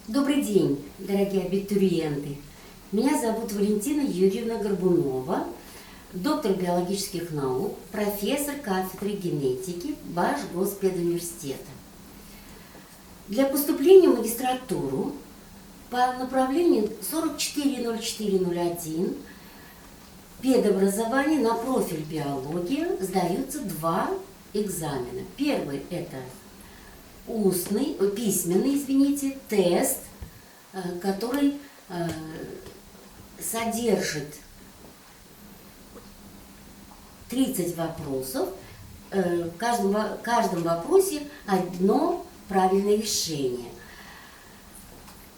Добрый день, дорогие абитуриенты. Меня зовут Валентина Юрьевна Горбунова, доктор биологических наук, профессор кафедры генетики Башгоспедуниверситета. Для поступления в магистратуру по направлению 440401 педобразования на профиль биология сдаются два экзамена. Первый – это письменный тест, который содержит 30 вопросов. В каждом вопросе одно правильное решение.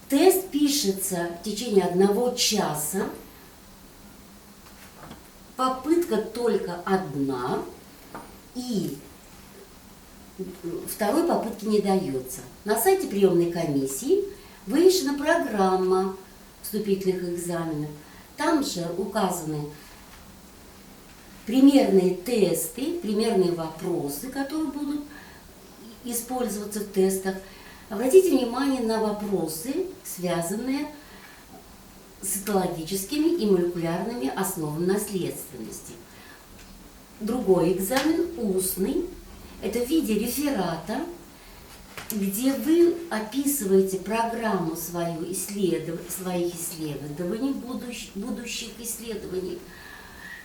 Тест пишется в течение 1 часа. Попытка только одна, и второй попытки не дается. На сайте приемной комиссии вывешена программа вступительных экзаменов. Там же указаны примерные тесты, примерные вопросы, которые будут использоваться в тестах. Обратите внимание на вопросы, связанные с этологическими и молекулярными основами наследственности. Другой экзамен, устный, это в виде реферата, где вы описываете программу своих исследований, будущих исследований.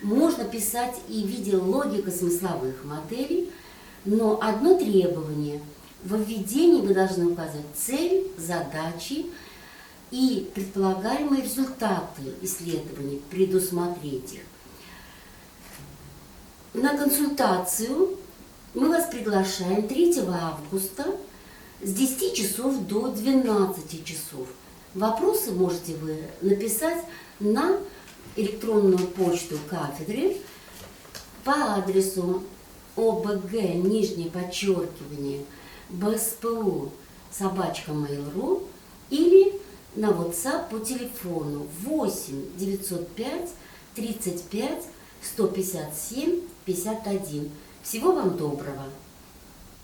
Можно писать и в виде логико-смысловых моделей, но одно требование – во введении вы должны указать цель, задачи и предполагаемые результаты исследований, предусмотреть их. На консультацию мы вас приглашаем 3 августа с 10 часов до 12 часов. Вопросы можете вы написать на электронную почту кафедры по адресу obg_BSPU@mail.ru или на WhatsApp по телефону 8 905 35 157 51. Всего вам доброго!